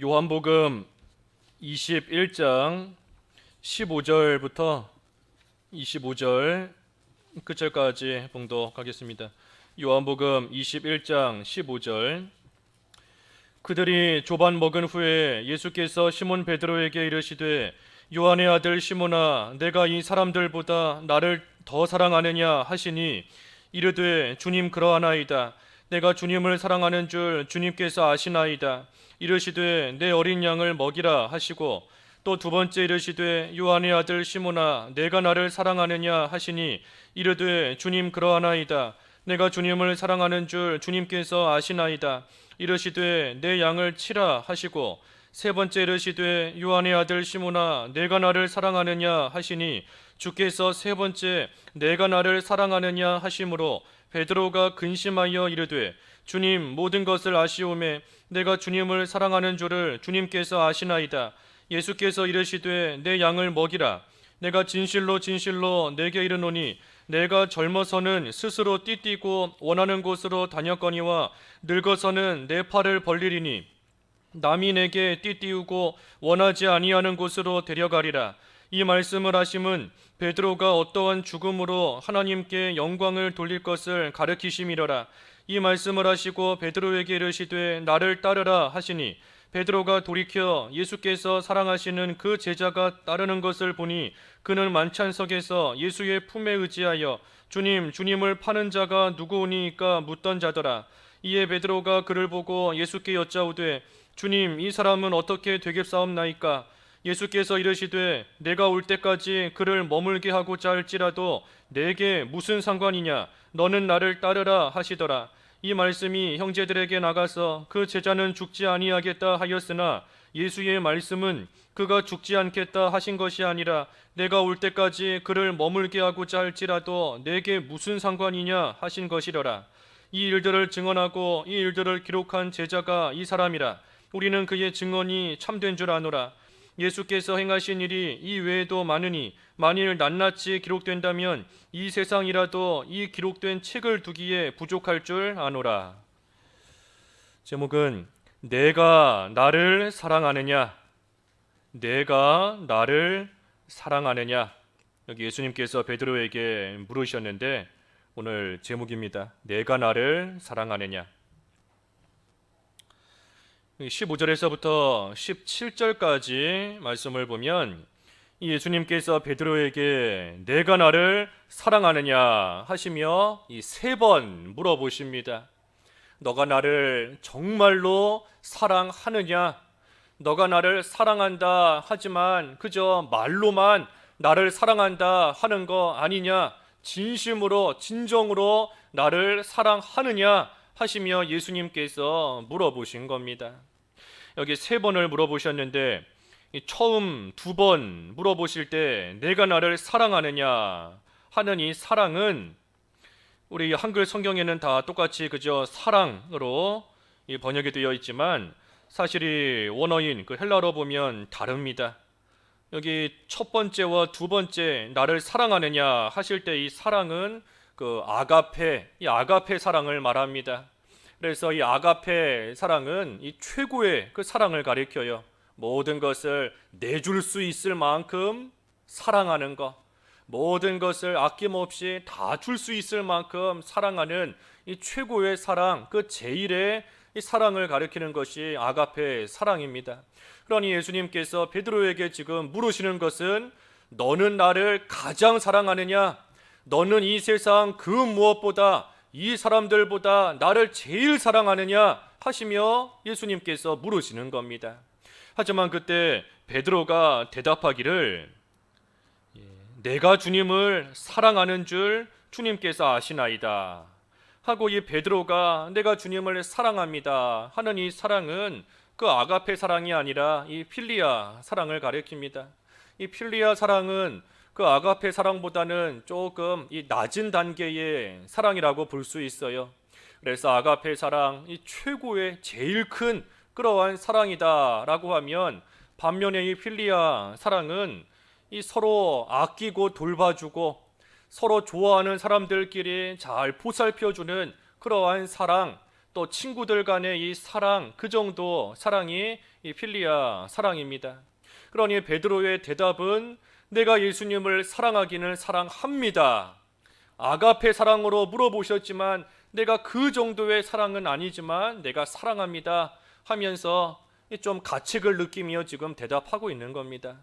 요한복음 21장 15절부터 25절 끝절까지 봉독하겠습니다. 요한복음 21장 15절. 그들이 조반 먹은 후에 예수께서 시몬 베드로에게 이르시되 요한의 아들 시몬아, 내가 이 사람들보다 나를 더 사랑하느냐 하시니 이르되 주님, 그러하나이다. 내가 주님을 사랑하는 줄 주님께서 아시나이다. 이르시되 내 어린 양을 먹이라 하시고 또 두 번째 이르시되 요한의 아들 시몬아, 내가 나를 사랑하느냐 하시니 이르되 주님, 그러하나이다. 내가 주님을 사랑하는 줄 주님께서 아시나이다. 이르시되 내 양을 치라 하시고 세 번째 이르시되 요한의 아들 시몬아, 내가 나를 사랑하느냐 하시니 주께서 세 번째 내가 나를 사랑하느냐 하심으로 베드로가 근심하여 이르되 주님, 모든 것을 아시오매 내가 주님을 사랑하는 줄을 주님께서 아시나이다. 예수께서 이르시되 내 양을 먹이라. 내가 진실로 진실로 내게 이르노니 내가 젊어서는 스스로 띠띠고 원하는 곳으로 다녔거니와 늙어서는 내 팔을 벌리리니 남이 내게 띠띠우고 원하지 아니하는 곳으로 데려가리라. 이 말씀을 하심은 베드로가 어떠한 죽음으로 하나님께 영광을 돌릴 것을 가르치심이로라. 이 말씀을 하시고 베드로에게 이르시되 나를 따르라 하시니 베드로가 돌이켜 예수께서 사랑하시는 그 제자가 따르는 것을 보니 그는 만찬석에서 예수의 품에 의지하여 주님, 주님을 파는 자가 누구오니까 묻던 자더라. 이에 베드로가 그를 보고 예수께 여짜오되 주님, 이 사람은 어떻게 되겠사옵나이까? 예수께서 이르시되 내가 올 때까지 그를 머물게 하고자 할지라도 내게 무슨 상관이냐? 너는 나를 따르라 하시더라. 이 말씀이 형제들에게 나가서 그 제자는 죽지 아니하겠다 하였으나 예수의 말씀은 그가 죽지 않겠다 하신 것이 아니라 내가 올 때까지 그를 머물게 하고자 할지라도 내게 무슨 상관이냐 하신 것이려라. 이 일들을 증언하고 이 일들을 기록한 제자가 이 사람이라. 우리는 그의 증언이 참된 줄 아노라. 예수께서 행하신 일이 이 외에도 많으니 만일 낱낱이 기록된다면 이 세상이라도 이 기록된 책을 두기에 부족할 줄 아노라. 제목은 내가 나를 사랑하느냐, 내가 나를 사랑하느냐. 여기 예수님께서 베드로에게 물으셨는데 오늘 제목입니다. 내가 나를 사랑하느냐. 15절에서부터 17절까지 말씀을 보면 예수님께서 베드로에게 내가 나를 사랑하느냐 하시며 이 세 번 물어보십니다. 너가 나를 정말로 사랑하느냐? 너가 나를 사랑한다 하지만 그저 말로만 나를 사랑한다 하는 거 아니냐? 진심으로 진정으로 나를 사랑하느냐 하시며 예수님께서 물어보신 겁니다. 여기 세 번을 물어보셨는데 처음 두 번 물어보실 때 내가 나를 사랑하느냐 하는 이 사랑은 우리 한글 성경에는 다 똑같이 그저 사랑으로 번역이 되어 있지만 사실이 원어인 그 헬라어로 보면 다릅니다. 여기 첫 번째와 두 번째 나를 사랑하느냐 하실 때 이 사랑은 그 아가페, 이 아가페 사랑을 말합니다. 그래서 이 아가페 사랑은 이 최고의 그 사랑을 가리켜요. 모든 것을 내줄 수 있을 만큼 사랑하는 것, 모든 것을 아낌없이 다 줄 수 있을 만큼 사랑하는 이 최고의 사랑, 그 제일의 이 사랑을 가리키는 것이 아가페 사랑입니다. 그러니 예수님께서 베드로에게 지금 물으시는 것은 너는 나를 가장 사랑하느냐? 너는 이 세상 그 무엇보다 이 사람들보다 나를 제일 사랑하느냐 하시며 예수님께서 물으시는 겁니다. 하지만 그때 베드로가 대답하기를 내가 주님을 사랑하는 줄 주님께서 아시나이다 하고 이 베드로가 내가 주님을 사랑합니다 하는 이 사랑은 그 아가페 사랑이 아니라 이 필리아 사랑을 가리킵니다. 이 필리아 사랑은 그 아가페 사랑보다는 조금 이 낮은 단계의 사랑이라고 볼 수 있어요. 그래서 아가페 사랑, 이 최고의 제일 큰 그러한 사랑이다라고 하면 반면에 이 필리아 사랑은 이 서로 아끼고 돌봐주고 서로 좋아하는 사람들끼리 잘 보살펴주는 그러한 사랑, 또 친구들 간의 이 사랑, 그 정도 사랑이 이 필리아 사랑입니다. 그러니 베드로의 대답은 내가 예수님을 사랑하기는 사랑합니다. 아가페 사랑으로 물어보셨지만 내가 그 정도의 사랑은 아니지만 내가 사랑합니다 하면서 좀 가책을 느끼며 지금 대답하고 있는 겁니다.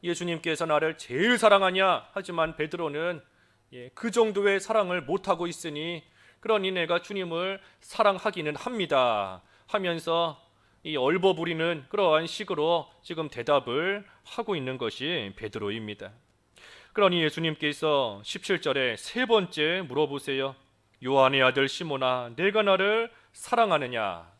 예수님께서 나를 제일 사랑하냐? 하지만 베드로는 그 정도의 사랑을 못하고 있으니 그러니 내가 주님을 사랑하기는 합니다 하면서 이 얼버무리는 그러한 식으로 지금 대답을 하고 있는 것이 베드로입니다. 그러니 예수님께서 17절에 세 번째 물어보세요. 요한의 아들 시몬아, 내가 나를 사랑하느냐?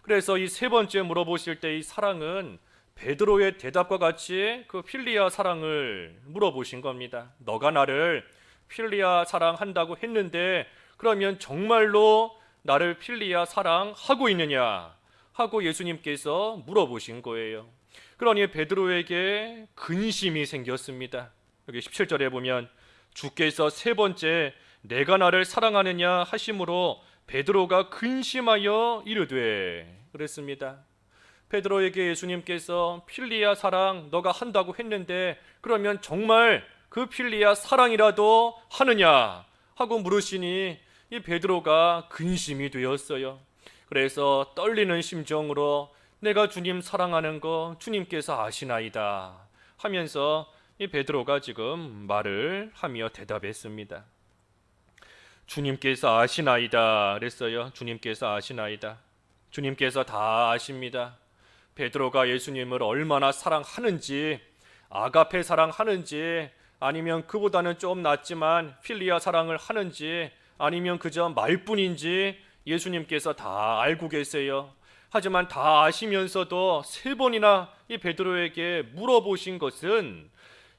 그래서 이 세 번째 물어보실 때 이 사랑은 베드로의 대답과 같이 그 필리아 사랑을 물어보신 겁니다. 너가 나를 필리아 사랑한다고 했는데 그러면 정말로 나를 필리아 사랑하고 있느냐 하고 예수님께서 물어보신 거예요. 그러니 베드로에게 근심이 생겼습니다. 여기 17절에 보면 주께서 세 번째 내가 나를 사랑하느냐 하심으로 베드로가 근심하여 이르되 그랬습니다. 베드로에게 예수님께서 필리아 사랑 너가 한다고 했는데 그러면 정말 그 필리아 사랑이라도 하느냐 하고 물으시니 이 베드로가 근심이 되었어요. 그래서 떨리는 심정으로 내가 주님 사랑하는 거 주님께서 아시나이다 하면서 이 베드로가 지금 말을 하며 대답했습니다. 주님께서 아시나이다 그랬어요. 주님께서 아시나이다. 주님께서 다 아십니다. 베드로가 예수님을 얼마나 사랑하는지, 아가페 사랑하는지, 아니면 그보다는 좀 낫지만 필리아 사랑을 하는지, 아니면 그저 말뿐인지 예수님께서 다 알고 계세요. 하지만 다 아시면서도 세 번이나 이 베드로에게 물어보신 것은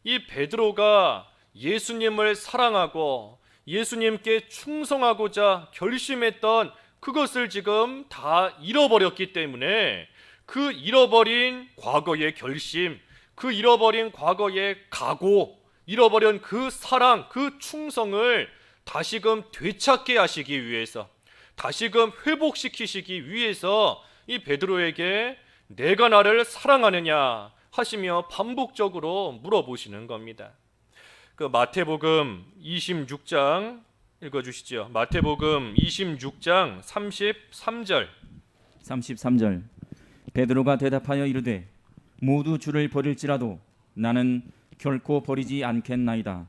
이 베드로가 예수님을 사랑하고 예수님께 충성하고자 결심했던 그것을 지금 다 잃어버렸기 때문에 그 잃어버린 과거의 결심, 그 잃어버린 과거의 각오, 잃어버린 그 사랑, 그 충성을 다시금 되찾게 하시기 위해서, 다시금 회복시키시기 위해서 이 베드로에게 내가 나를 사랑하느냐 하시며 반복적으로 물어보시는 겁니다. 그 마태복음 26장 읽어주시죠. 마태복음 26장 33절. 베드로가 대답하여 이르되 모두 주를 버릴지라도 나는 결코 버리지 않겠나이다.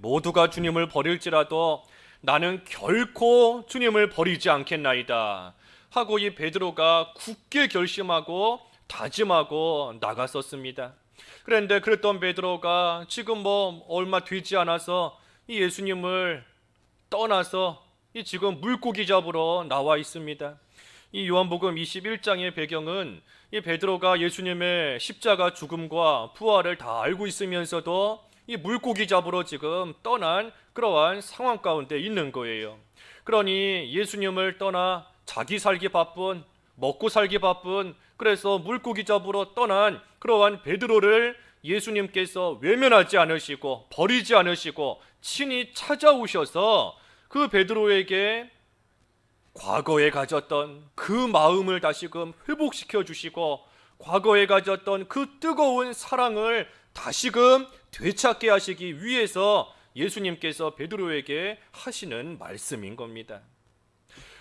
모두가 주님을 버릴지라도 나는 결코 주님을 버리지 않겠나이다 하고 이 베드로가 굳게 결심하고 다짐하고 나갔었습니다. 그런데 그랬던 베드로가 지금 얼마 되지 않아서 이 예수님을 떠나서 이 지금 물고기 잡으러 나와 있습니다. 이 요한복음 21장의 배경은 이 베드로가 예수님의 십자가 죽음과 부활을 다 알고 있으면서도 이 물고기 잡으러 지금 떠난 그러한 상황 가운데 있는 거예요. 그러니 예수님을 떠나 자기 살기 바쁜, 먹고 살기 바쁜, 그래서 물고기 잡으러 떠난 그러한 베드로를 예수님께서 외면하지 않으시고 버리지 않으시고 친히 찾아오셔서 그 베드로에게 과거에 가졌던 그 마음을 다시금 회복시켜 주시고 과거에 가졌던 그 뜨거운 사랑을 다시금 되찾게 하시기 위해서 예수님께서 베드로에게 하시는 말씀인 겁니다.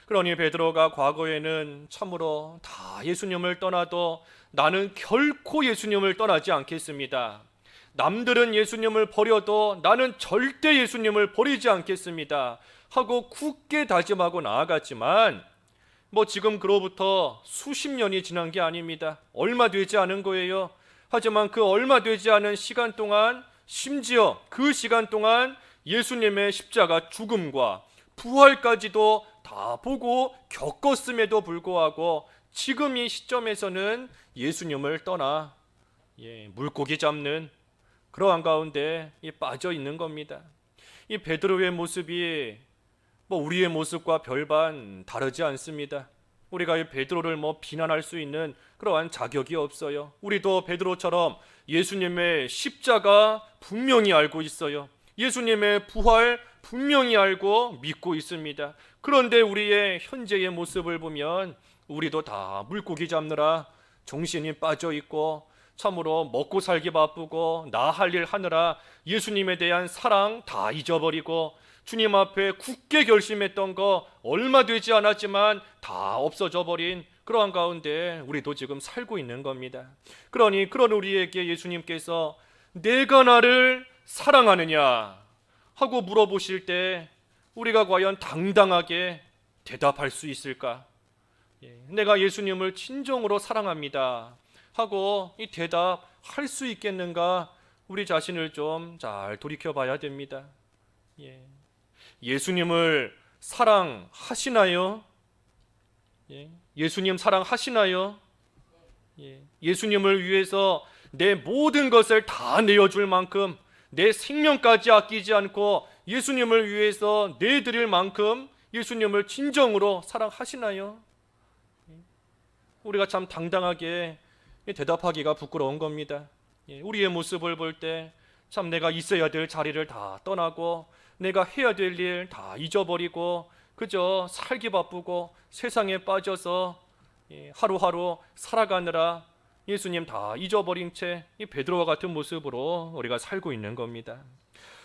그러니 베드로가 과거에는 참으로 다 예수님을 떠나도 나는 결코 예수님을 떠나지 않겠습니다. 남들은 예수님을 버려도 나는 절대 예수님을 버리지 않겠습니다 하고 굳게 다짐하고 나아갔지만 지금 그로부터 수십 년이 지난 게 아닙니다. 얼마 되지 않은 거예요. 하지만 그 얼마 되지 않은 시간 동안, 심지어 그 시간 동안 예수님의 십자가 죽음과 부활까지도 다 보고 겪었음에도 불구하고 지금 이 시점에서는 예수님을 떠나 물고기 잡는 그러한 가운데 빠져 있는 겁니다. 이 베드로의 모습이 우리의 모습과 별반 다르지 않습니다. 우리가 이 베드로를 비난할 수 있는 그러한 자격이 없어요. 우리도 베드로처럼 예수님의 십자가 분명히 알고 있어요. 예수님의 부활 분명히 알고 믿고 있습니다. 그런데 우리의 현재의 모습을 보면 우리도 다 물고기 잡느라 정신이 빠져 있고 참으로 먹고 살기 바쁘고 나 할 일 하느라 예수님에 대한 사랑 다 잊어버리고 주님 앞에 굳게 결심했던 거 얼마 되지 않았지만 다 없어져 버린 그러한 가운데 우리도 지금 살고 있는 겁니다. 그러니 그런 우리에게 예수님께서 내가 나를 사랑하느냐 하고 물어보실 때 우리가 과연 당당하게 대답할 수 있을까? 내가 예수님을 진정으로 사랑합니다 하고 이 대답할 수 있겠는가? 우리 자신을 좀 잘 돌이켜 봐야 됩니다. 예수님을 사랑하시나요? 예수님 사랑하시나요? 예수님을 위해서 내 모든 것을 다 내어줄 만큼 내 생명까지 아끼지 않고 예수님을 위해서 내드릴 만큼 예수님을 진정으로 사랑하시나요? 우리가 참 당당하게 대답하기가 부끄러운 겁니다. 우리의 모습을 볼 때 참 내가 있어야 될 자리를 다 떠나고 내가 해야 될 일 다 잊어버리고 그저 살기 바쁘고 세상에 빠져서 하루하루 살아가느라 예수님 다 잊어버린 채 이 베드로와 같은 모습으로 우리가 살고 있는 겁니다.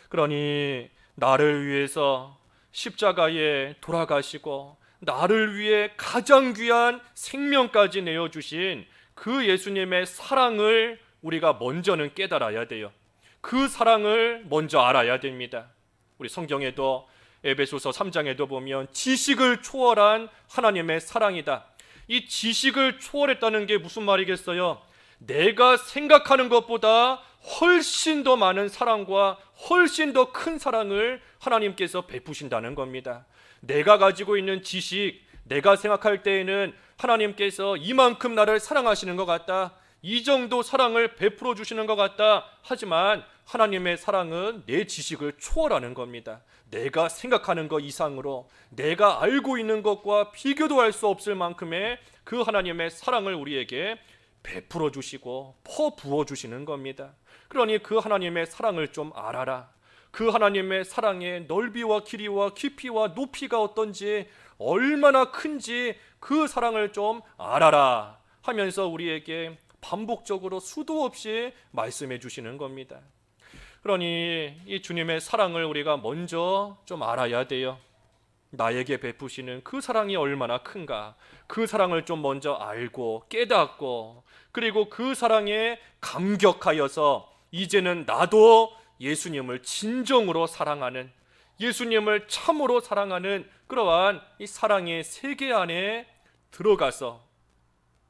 그러니 나를 위해서 십자가에 돌아가시고 나를 위해 가장 귀한 생명까지 내어주신 그 예수님의 사랑을 우리가 먼저는 깨달아야 돼요. 그 사랑을 먼저 알아야 됩니다. 우리 성경에도 에베소서 3장에도 보면 지식을 초월한 하나님의 사랑이다. 이 지식을 초월했다는 게 무슨 말이겠어요? 내가 생각하는 것보다 훨씬 더 많은 사랑과 훨씬 더 큰 사랑을 하나님께서 베푸신다는 겁니다. 내가 가지고 있는 지식, 내가 생각할 때에는 하나님께서 이만큼 나를 사랑하시는 것 같다, 이 정도 사랑을 베풀어 주시는 것 같다. 하지만 하나님의 사랑은 내 지식을 초월하는 겁니다. 내가 생각하는 것 이상으로 내가 알고 있는 것과 비교도 할 수 없을 만큼의 그 하나님의 사랑을 우리에게 베풀어 주시고 퍼부어 주시는 겁니다. 그러니 그 하나님의 사랑을 좀 알아라. 그 하나님의 사랑의 넓이와 길이와 깊이와 높이가 어떤지, 얼마나 큰지 그 사랑을 좀 알아라 하면서 우리에게 반복적으로 수도 없이 말씀해 주시는 겁니다. 그러니 이 주님의 사랑을 우리가 먼저 좀 알아야 돼요. 나에게 베푸시는 그 사랑이 얼마나 큰가, 그 사랑을 좀 먼저 알고 깨닫고, 그리고 그 사랑에 감격하여서 이제는 나도 예수님을 진정으로 사랑하는, 예수님을 참으로 사랑하는 그러한 이 사랑의 세계 안에 들어가서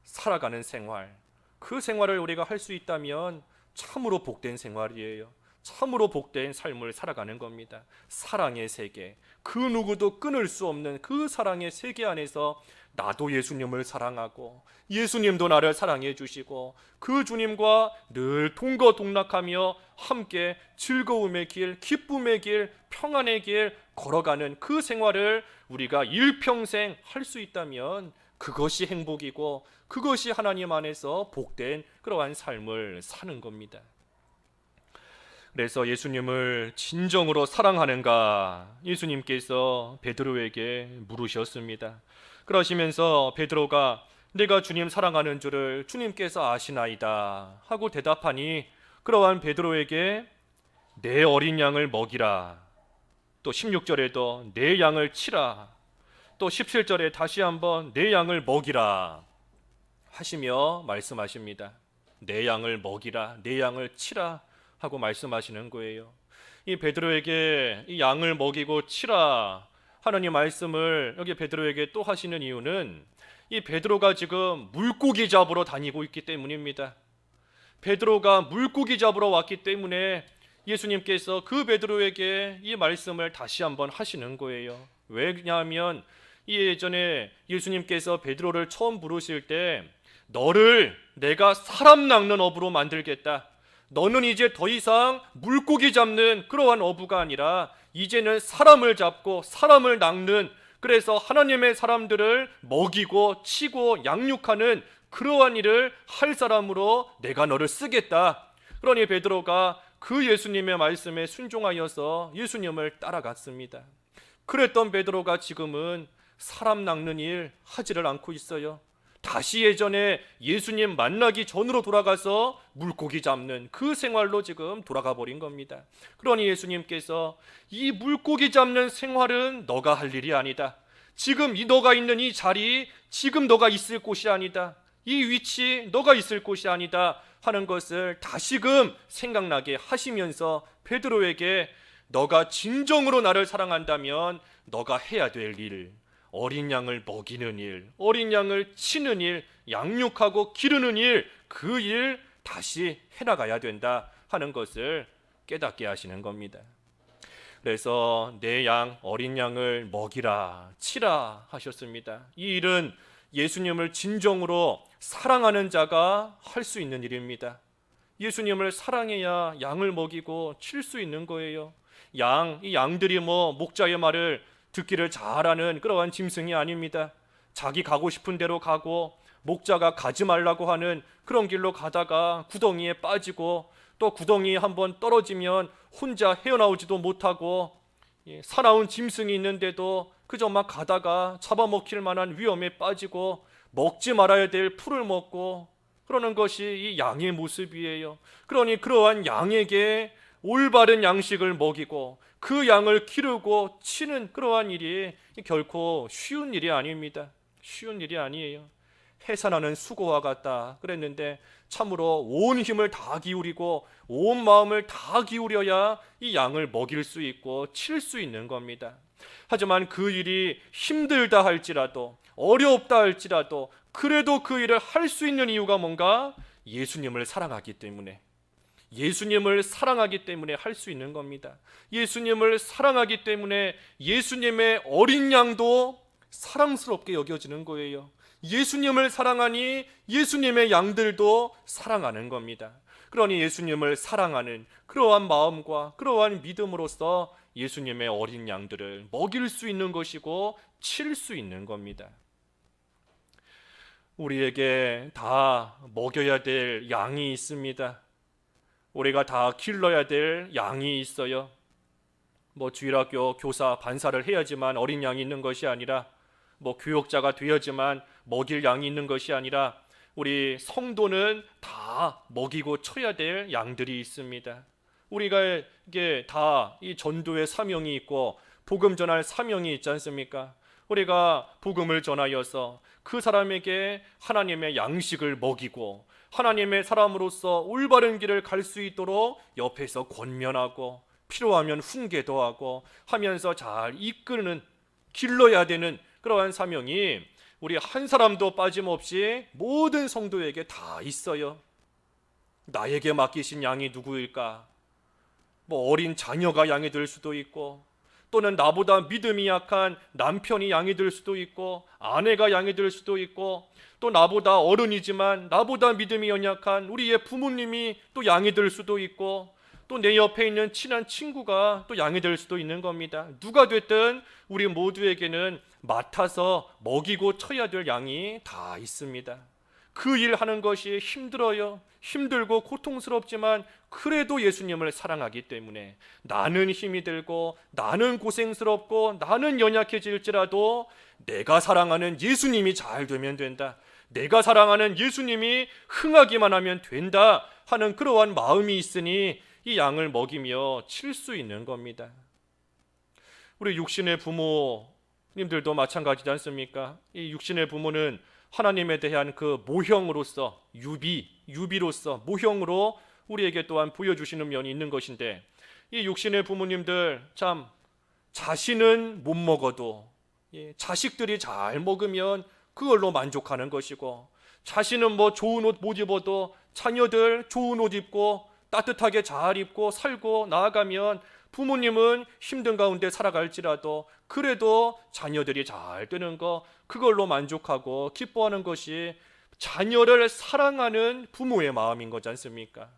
살아가는 생활, 그 생활을 우리가 할 수 있다면 참으로 복된 생활이에요. 참으로 복된 삶을 살아가는 겁니다. 사랑의 세계, 그 누구도 끊을 수 없는 그 사랑의 세계 안에서 나도 예수님을 사랑하고 예수님도 나를 사랑해 주시고 그 주님과 늘 동거동락하며 함께 즐거움의 길, 기쁨의 길, 평안의 길 걸어가는 그 생활을 우리가 일평생 할 수 있다면 그것이 행복이고 그것이 하나님 안에서 복된 그러한 삶을 사는 겁니다. 그래서 예수님을 진정으로 사랑하는가 예수님께서 베드로에게 물으셨습니다. 그러시면서 베드로가 내가 주님 사랑하는 줄을 주님께서 아시나이다 하고 대답하니 그러한 베드로에게 내 어린 양을 먹이라, 또 16절에도 내 양을 치라, 또 17절에 다시 한번 내 양을 먹이라 하시며 말씀하십니다. 내 양을 먹이라, 내 양을 치라 하고 말씀하시는 거예요. 이 베드로에게 이 양을 먹이고 치라 하는 이 말씀을 여기 베드로에게 또 하시는 이유는 이 베드로가 지금 물고기 잡으러 다니고 있기 때문입니다. 베드로가 물고기 잡으러 왔기 때문에 예수님께서 그 베드로에게 이 말씀을 다시 한번 하시는 거예요. 왜냐하면 이 예전에 예수님께서 베드로를 처음 부르실 때 너를 내가 사람 낚는 어부로 만들겠다, 너는 이제 더 이상 물고기 잡는 그러한 어부가 아니라 이제는 사람을 잡고 사람을 낚는, 그래서 하나님의 사람들을 먹이고 치고 양육하는 그러한 일을 할 사람으로 내가 너를 쓰겠다. 그러니 베드로가 그 예수님의 말씀에 순종하여서 예수님을 따라갔습니다. 그랬던 베드로가 지금은 사람 낚는 일 하지를 않고 있어요. 다시 예전에 예수님 만나기 전으로 돌아가서 물고기 잡는 그 생활로 지금 돌아가 버린 겁니다. 그러니 예수님께서 이 물고기 잡는 생활은 너가 할 일이 아니다. 지금 너가 있는 이 자리, 지금 너가 있을 곳이 아니다. 이 위치, 너가 있을 곳이 아니다 하는 것을 다시금 생각나게 하시면서 베드로에게 너가 진정으로 나를 사랑한다면 너가 해야 될 일, 어린 양을 먹이는 일, 어린 양을 치는 일, 양육하고 기르는 일, 그 일 다시 해나가야 된다 하는 것을 깨닫게 하시는 겁니다. 그래서 내 양, 어린 양을 먹이라, 치라 하셨습니다. 이 일은 예수님을 진정으로 사랑하는 자가 할 수 있는 일입니다. 예수님을 사랑해야 양을 먹이고 칠 수 있는 거예요. 이 양들이 목자의 말을 듣기를 잘하는 그러한 짐승이 아닙니다. 자기 가고 싶은 대로 가고 목자가 가지 말라고 하는 그런 길로 가다가 구덩이에 빠지고 또 구덩이에 한번 떨어지면 혼자 헤어나오지도 못하고 사나운 짐승이 있는데도 그저 막 가다가 잡아먹힐 만한 위험에 빠지고 먹지 말아야 될 풀을 먹고 그러는 것이 이 양의 모습이에요. 그러니 그러한 양에게 올바른 양식을 먹이고 그 양을 기르고 치는 그러한 일이 결코 쉬운 일이 아닙니다. 쉬운 일이 아니에요. 해산하는 수고와 같다 그랬는데 참으로 온 힘을 다 기울이고 온 마음을 다 기울여야 이 양을 먹일 수 있고 칠 수 있는 겁니다. 하지만 그 일이 힘들다 할지라도 어렵다 할지라도 그래도 그 일을 할 수 있는 이유가 뭔가? 예수님을 사랑하기 때문에, 예수님을 사랑하기 때문에 할 수 있는 겁니다. 예수님을 사랑하기 때문에 예수님의 어린 양도 사랑스럽게 여겨지는 거예요. 예수님을 사랑하니 예수님의 양들도 사랑하는 겁니다. 그러니 예수님을 사랑하는 그러한 마음과 그러한 믿음으로써 예수님의 어린 양들을 먹일 수 있는 것이고 칠 수 있는 겁니다. 우리에게 다 먹여야 될 양이 있습니다. 우리가 다 길러야 될 양이 있어요. 주일학교 교사 반사를 해야지만 어린 양이 있는 것이 아니라 교역자가 되어야지만 먹일 양이 있는 것이 아니라 우리 성도는 다 먹이고 쳐야 될 양들이 있습니다. 우리가 이게 다 이 전도의 사명이 있고 복음 전할 사명이 있지 않습니까? 우리가 복음을 전하여서 그 사람에게 하나님의 양식을 먹이고 하나님의 사람으로서 올바른 길을 갈 수 있도록 옆에서 권면하고 필요하면 훈계도 하고 하면서 잘 이끄는 길러야 되는 그러한 사명이 우리 한 사람도 빠짐없이 모든 성도에게 다 있어요. 나에게 맡기신 양이 누구일까? 어린 자녀가 양이 될 수도 있고 또는 나보다 믿음이 약한 남편이 양이 될 수도 있고 아내가 양이 될 수도 있고 또 나보다 어른이지만 나보다 믿음이 연약한 우리의 부모님이 또 양이 될 수도 있고 또 내 옆에 있는 친한 친구가 또 양이 될 수도 있는 겁니다. 누가 됐든 우리 모두에게는 맡아서 먹이고 쳐야 될 양이 다 있습니다. 그 일 하는 것이 힘들어요. 힘들고 고통스럽지만 그래도 예수님을 사랑하기 때문에 나는 힘이 들고 나는 고생스럽고 나는 연약해질지라도 내가 사랑하는 예수님이 잘 되면 된다. 내가 사랑하는 예수님이 흥하기만 하면 된다 하는 그러한 마음이 있으니 이 양을 먹이며 칠 수 있는 겁니다. 우리 육신의 부모님들도 마찬가지지 않습니까? 이 육신의 부모는 하나님에 대한 그 모형으로서 유비로서 모형으로 우리에게 또한 보여주시는 면이 있는 것인데 이 육신의 부모님들 참 자신은 못 먹어도 자식들이 잘 먹으면 그걸로 만족하는 것이고 자신은 좋은 옷 못 입어도 자녀들 좋은 옷 입고 따뜻하게 잘 입고 살고 나아가면 부모님은 힘든 가운데 살아갈지라도 그래도 자녀들이 잘 되는 거 그걸로 만족하고 기뻐하는 것이 자녀를 사랑하는 부모의 마음인 거지 않습니까?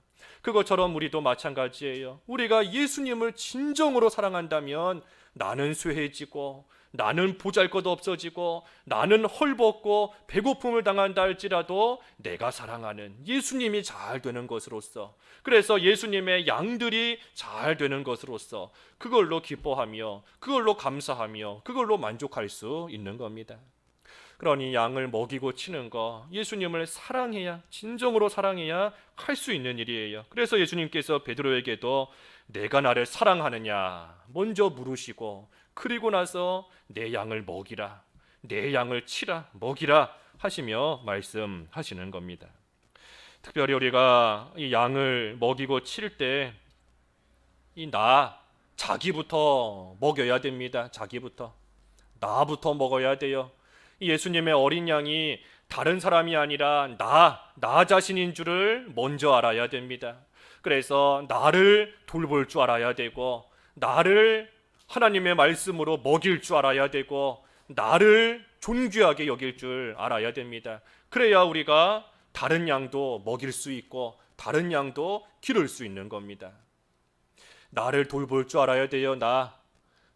그것처럼 우리도 마찬가지예요. 우리가 예수님을 진정으로 사랑한다면 나는 쇠해지고 나는 보잘것 없어지고 나는 헐벗고 배고픔을 당한다 할지라도 내가 사랑하는 예수님이 잘 되는 것으로서, 그래서 예수님의 양들이 잘 되는 것으로서 그걸로 기뻐하며 그걸로 감사하며 그걸로 만족할 수 있는 겁니다. 그러니 양을 먹이고 치는 거 예수님을 사랑해야, 진정으로 사랑해야 할 수 있는 일이에요. 그래서 예수님께서 베드로에게도 내가 나를 사랑하느냐 먼저 물으시고, 그리고 나서 내 양을 먹이라, 내 양을 치라, 먹이라 하시며 말씀하시는 겁니다. 특별히 우리가 이 양을 먹이고 칠 때 이 자기부터 먹여야 됩니다. 자기부터, 나부터 먹어야 돼요. 예수님의 어린 양이 다른 사람이 아니라 나 자신인 줄을 먼저 알아야 됩니다. 그래서 나를 돌볼 줄 알아야 되고, 나를 하나님의 말씀으로 먹일 줄 알아야 되고, 나를 존귀하게 여길 줄 알아야 됩니다. 그래야 우리가 다른 양도 먹일 수 있고 다른 양도 기를 수 있는 겁니다. 나를 돌볼 줄 알아야 돼요.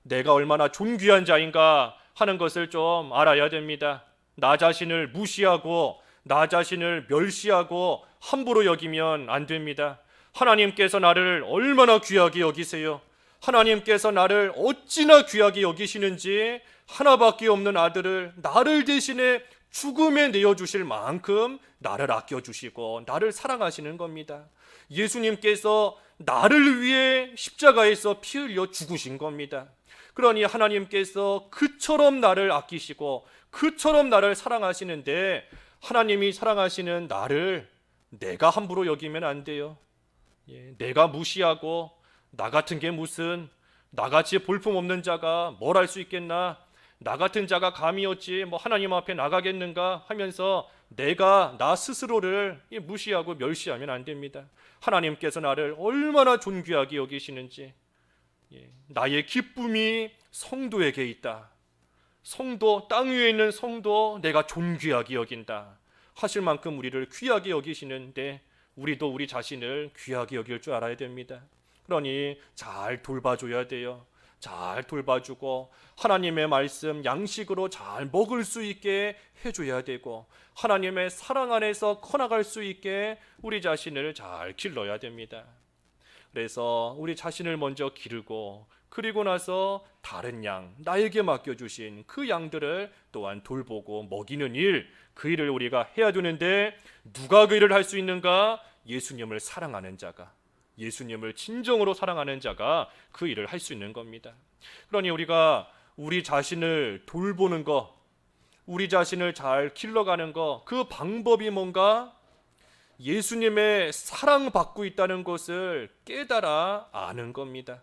내가 얼마나 존귀한 자인가 하는 것을 좀 알아야 됩니다. 나 자신을 무시하고 나 자신을 멸시하고 함부로 여기면 안 됩니다. 하나님께서 나를 얼마나 귀하게 여기세요. 하나님께서 나를 어찌나 귀하게 여기시는지 하나밖에 없는 아들을 나를 대신에 죽음에 내어주실 만큼 나를 아껴주시고 나를 사랑하시는 겁니다. 예수님께서 나를 위해 십자가에서 피 흘려 죽으신 겁니다. 그러니 하나님께서 그처럼 나를 아끼시고 그처럼 나를 사랑하시는데, 하나님이 사랑하시는 나를 내가 함부로 여기면 안 돼요. 내가 무시하고 나 같은 게 무슨, 나같이 볼품없는 자가 뭘 할 수 있겠나, 나 같은 자가 감히 어찌 하나님 앞에 나가겠는가 하면서 내가 나 스스로를 무시하고 멸시하면 안 됩니다. 하나님께서 나를 얼마나 존귀하게 여기시는지, 나의 기쁨이 성도에게 있다, 성도, 땅 위에 있는 성도 내가 존귀하게 여긴다 하실 만큼 우리를 귀하게 여기시는데, 우리도 우리 자신을 귀하게 여길 줄 알아야 됩니다. 그러니 잘 돌봐줘야 돼요. 잘 돌봐주고 하나님의 말씀 양식으로 잘 먹을 수 있게 해줘야 되고, 하나님의 사랑 안에서 커나갈 수 있게 우리 자신을 잘 길러야 됩니다. 그래서 우리 자신을 먼저 기르고, 그리고 나서 다른 양, 나에게 맡겨주신 그 양들을 또한 돌보고 먹이는 일, 그 일을 우리가 해야 되는데, 누가 그 일을 할 수 있는가? 예수님을 사랑하는 자가, 예수님을 진정으로 사랑하는 자가 그 일을 할 수 있는 겁니다. 그러니 우리가 우리 자신을 돌보는 거, 우리 자신을 잘 길러가는 거, 그 방법이 뭔가? 예수님의 사랑받고 있다는 것을 깨달아 아는 겁니다.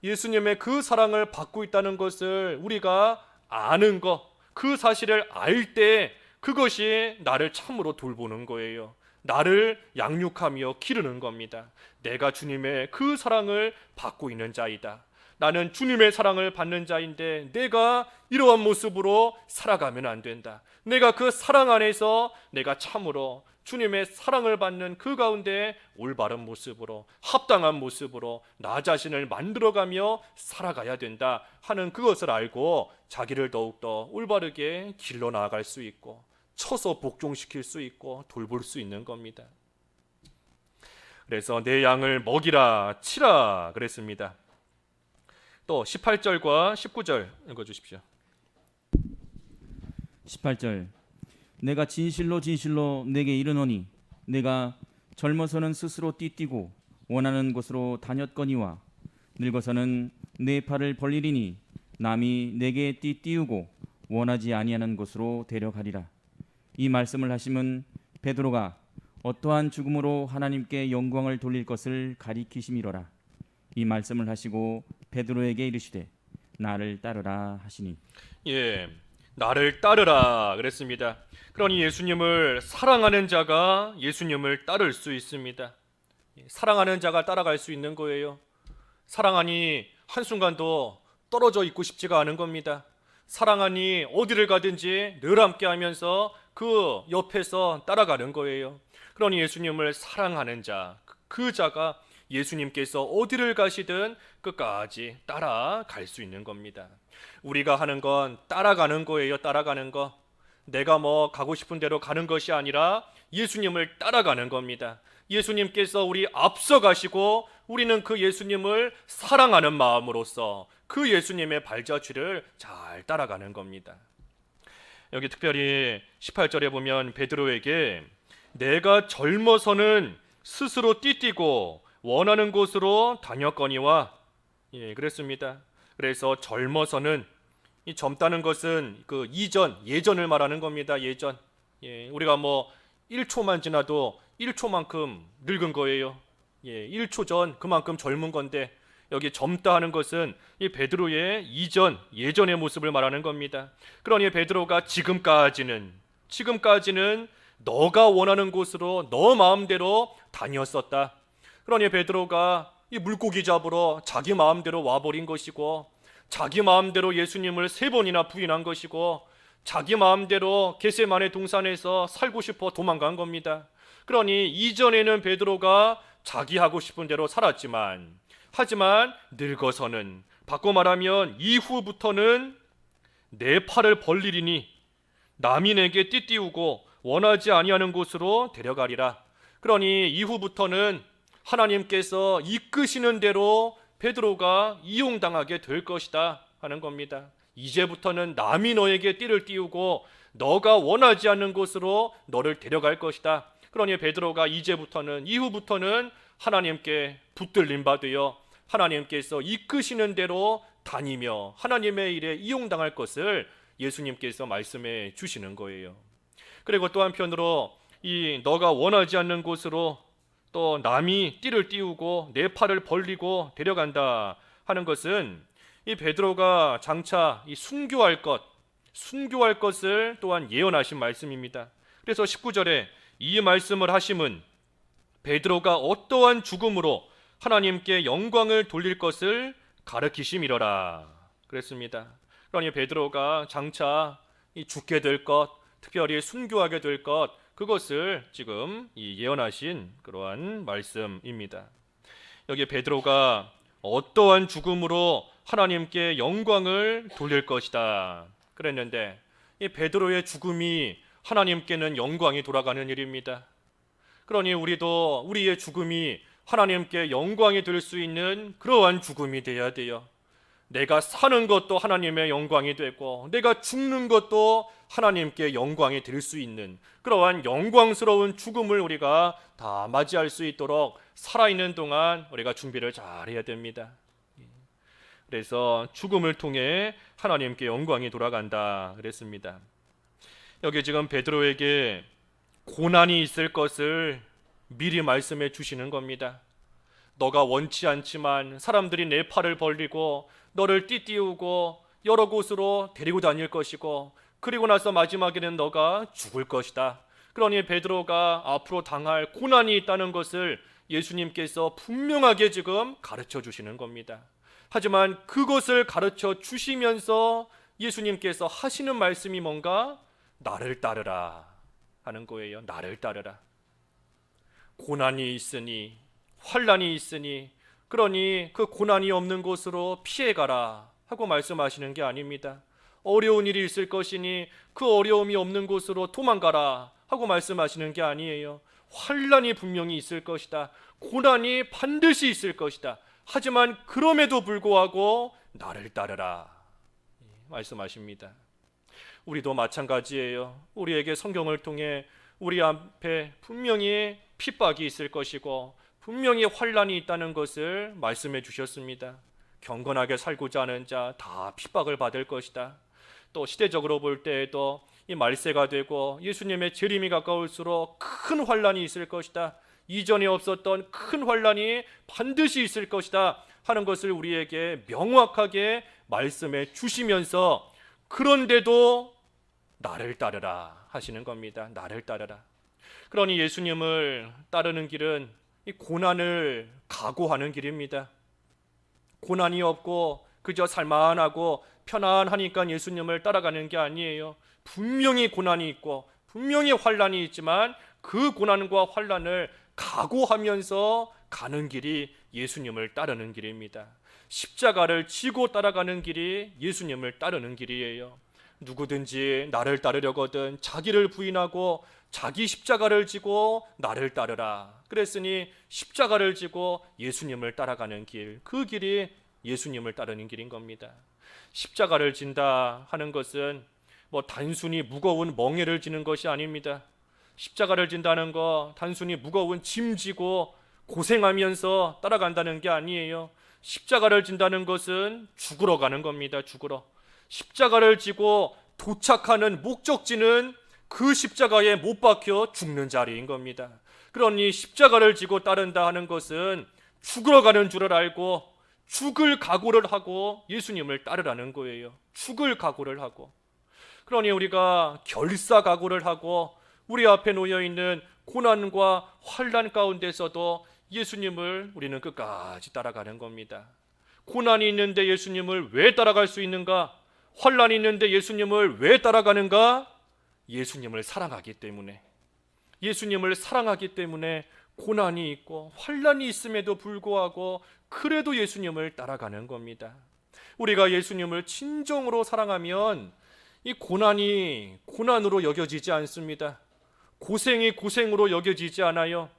예수님의 그 사랑을 받고 있다는 것을 우리가 아는 것, 그 사실을 알 때 그것이 나를 참으로 돌보는 거예요. 나를 양육하며 기르는 겁니다. 내가 주님의 그 사랑을 받고 있는 자이다. 나는 주님의 사랑을 받는 자인데 내가 이러한 모습으로 살아가면 안 된다. 내가 그 사랑 안에서 내가 참으로 주님의 사랑을 받는 그 가운데 올바른 모습으로, 합당한 모습으로 나 자신을 만들어가며 살아가야 된다 하는 그것을 알고 자기를 더욱더 올바르게 길러 나아갈 수 있고 쳐서 복종시킬 수 있고 돌볼 수 있는 겁니다. 그래서 내 양을 먹이라 치라 그랬습니다. 또 18절과 19절 읽어주십시오. 18절 내가 진실로 진실로 내게 이르노니 내가 젊어서는 스스로 띠뛰고 원하는 곳으로 다녔거니와 늙어서는 내 팔을 벌리리니 남이 내게 띠띠우고 원하지 아니하는 곳으로 데려가리라. 이 말씀을 하심은 베드로가 어떠한 죽음으로 하나님께 영광을 돌릴 것을 가리키심이로라. 이 말씀을 하시고 베드로에게 이르시되 나를 따르라 하시니. 나를 따르라 그랬습니다. 그러니 예수님을 사랑하는 자가 예수님을 따를 수 있습니다. 사랑하는 자가 따라갈 수 있는 거예요. 사랑하니 한순간도 떨어져 있고 싶지가 않은 겁니다. 사랑하니 어디를 가든지 늘 함께 하면서 그 옆에서 따라가는 거예요. 그러니 예수님을 사랑하는 자, 그 자가 예수님께서 어디를 가시든 끝까지 따라갈 수 있는 겁니다. 우리가 하는 건 따라가는 거예요. 따라가는 거. 내가 뭐 가고 싶은 대로 가는 것이 아니라 예수님을 따라가는 겁니다. 예수님께서 우리 앞서 가시고 우리는 그 예수님을 사랑하는 마음으로서 그 예수님의 발자취를 잘 따라가는 겁니다. 여기 특별히 18절에 보면 베드로에게 내가 젊어서는 스스로 띠띠고 원하는 곳으로 다녔거니와, 그랬습니다. 그래서 젊어서는, 이 젊다는 것은 그 이전, 예전을 말하는 겁니다. 예전. 우리가 뭐 1초만 지나도 1초만큼 늙은 거예요. 1초 전 그만큼 젊은 건데, 여기 젊다 하는 것은 이 베드로의 이전, 예전의 모습을 말하는 겁니다. 그러니 베드로가 지금까지는 너가 원하는 곳으로 너 마음대로 다녔었다. 그러니 베드로가 이 물고기 잡으러 자기 마음대로 와버린 것이고, 자기 마음대로 예수님을 3번이나 부인한 것이고, 자기 마음대로 겟세마네 동산에서 살고 싶어 도망간 겁니다. 그러니 이전에는 베드로가 자기 하고 싶은 대로 살았지만, 하지만 늙어서는, 바꿔 말하면 이후부터는 내 팔을 벌리리니 남이 내게 띠띠우고 원하지 아니하는 곳으로 데려가리라. 그러니 이후부터는 하나님께서 이끄시는 대로 베드로가 이용당하게 될 것이다 하는 겁니다. 이제부터는 남이 너에게 띠를 띠우고 너가 원하지 않는 곳으로 너를 데려갈 것이다. 그러니 베드로가 이후부터는 하나님께 붙들림 받으여 하나님께서 이끄시는 대로 다니며 하나님의 일에 이용당할 것을 예수님께서 말씀해 주시는 거예요. 그리고 또 한편으로 이 너가 원하지 않는 곳으로 또 남이 띠를 띠우고 내 팔을 벌리고 데려간다 하는 것은 이 베드로가 장차 이 순교할 것을 또한 예언하신 말씀입니다. 그래서 19절에 이 말씀을 하심은 베드로가 어떠한 죽음으로 하나님께 영광을 돌릴 것을 가르치심이러라 그랬습니다. 그러니 베드로가 장차 이 죽게 될 것, 특별히 순교하게 될 것, 그것을 지금 이 예언하신 그러한 말씀입니다. 여기 베드로가 어떠한 죽음으로 하나님께 영광을 돌릴 것이다 그랬는데, 이 베드로의 죽음이 하나님께는 영광이 돌아가는 일입니다. 그러니 우리도 우리의 죽음이 하나님께 영광이 될 수 있는 그러한 죽음이 되어야 돼요. 내가 사는 것도 하나님의 영광이 되고 내가 죽는 것도 하나님께 영광이 될 수 있는 그러한 영광스러운 죽음을 우리가 다 맞이할 수 있도록 살아있는 동안 우리가 준비를 잘 해야 됩니다. 그래서 죽음을 통해 하나님께 영광이 돌아간다 그랬습니다. 여기 지금 베드로에게 고난이 있을 것을 미리 말씀해 주시는 겁니다. 너가 원치 않지만 사람들이 내 팔을 벌리고 너를 띠띠우고 여러 곳으로 데리고 다닐 것이고, 그리고 나서 마지막에는 너가 죽을 것이다. 그러니 베드로가 앞으로 당할 고난이 있다는 것을 예수님께서 분명하게 지금 가르쳐 주시는 겁니다. 하지만 그것을 가르쳐 주시면서 예수님께서 하시는 말씀이 뭔가 나를 따르라 하는 거예요. 나를 따르라. 고난이 있으니, 환난이 있으니, 그러니 그 고난이 없는 곳으로 피해가라 하고 말씀하시는 게 아닙니다. 어려운 일이 있을 것이니 그 어려움이 없는 곳으로 도망가라 하고 말씀하시는 게 아니에요. 환난이 분명히 있을 것이다. 고난이 반드시 있을 것이다. 하지만 그럼에도 불구하고 나를 따르라 말씀하십니다. 우리도 마찬가지예요. 우리에게 성경을 통해 우리 앞에 분명히 핍박이 있을 것이고 분명히 환난이 있다는 것을 말씀해 주셨습니다. 경건하게 살고자 하는 자 다 핍박을 받을 것이다. 또 시대적으로 볼 때에도 이 말세가 되고 예수님의 재림이 가까울수록 큰 환난이 있을 것이다. 이전에 없었던 큰 환난이 반드시 있을 것이다 하는 것을 우리에게 명확하게 말씀해 주시면서, 그런데도 나를 따르라 하시는 겁니다. 나를 따르라. 그러니 예수님을 따르는 길은 이 고난을 각오하는 길입니다. 고난이 없고 그저 살만하고 편안하니까 예수님을 따라가는 게 아니에요. 분명히 고난이 있고 분명히 환난이 있지만 그 고난과 환난을 각오하면서 가는 길이 예수님을 따르는 길입니다. 십자가를 지고 따라가는 길이 예수님을 따르는 길이에요. 누구든지 나를 따르려거든 자기를 부인하고 자기 십자가를 지고 나를 따르라. 그랬으니 십자가를 지고 예수님을 따라가는 길, 그 길이 예수님을 따르는 길인 겁니다. 십자가를 진다 하는 것은 뭐 단순히 무거운 멍에를 지는 것이 아닙니다. 십자가를 진다는 거 단순히 무거운 짐 지고 고생하면서 따라간다는 게 아니에요. 십자가를 진다는 것은 죽으러 가는 겁니다. 죽으러. 십자가를 지고 도착하는 목적지는 그 십자가에 못 박혀 죽는 자리인 겁니다. 그러니 십자가를 지고 따른다 하는 것은 죽으러 가는 줄을 알고 죽을 각오를 하고 예수님을 따르라는 거예요. 죽을 각오를 하고. 그러니 우리가 결사 각오를 하고 우리 앞에 놓여 있는 고난과 환난 가운데서도 예수님을 우리는 끝까지 따라가는 겁니다. 고난이 있는데 예수님을 왜 따라갈 수 있는가? 환난이 있는데 예수님을 왜 따라가는가? 예수님을 사랑하기 때문에. 예수님을 사랑하기 때문에 고난이 있고 환난이 있음에도 불구하고 그래도 예수님을 따라가는 겁니다. 우리가 예수님을 진정으로 사랑하면 이 고난이 고난으로 여겨지지 않습니다. 고생이 고생으로 여겨지지 않아요.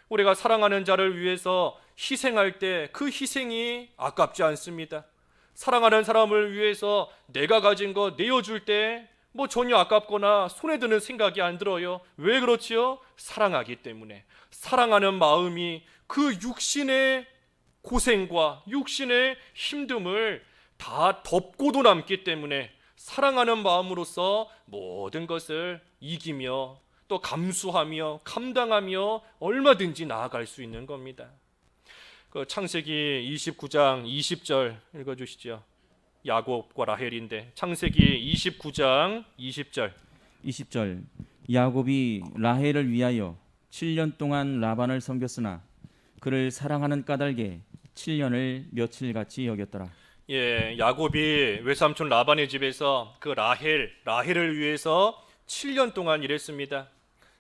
우리가 사랑하는 자를 위해서 희생할 때 그 희생이 아깝지 않습니다. 사랑하는 사람을 위해서 내가 가진 거 내어줄 때 뭐 전혀 아깝거나 손에 드는 생각이 안 들어요. 왜 그렇지요? 사랑하기 때문에. 사랑하는 마음이 그 육신의 고생과 육신의 힘듦을 다 덮고도 남기 때문에 사랑하는 마음으로서 모든 것을 이기며 또 감수하며 감당하며 얼마든지 나아갈 수 있는 겁니다. 그 창세기 29장 20절 읽어주시죠. 야곱과 라헬인데 창세기 29장 20절 20절 야곱이 라헬을 위하여 7년 동안 라반을 섬겼으나 그를 사랑하는 까닭에 7년을 며칠같이 여겼더라. 예, 야곱이 외삼촌 라반의 집에서 그 라헬을 위해서 7년 동안 일했습니다.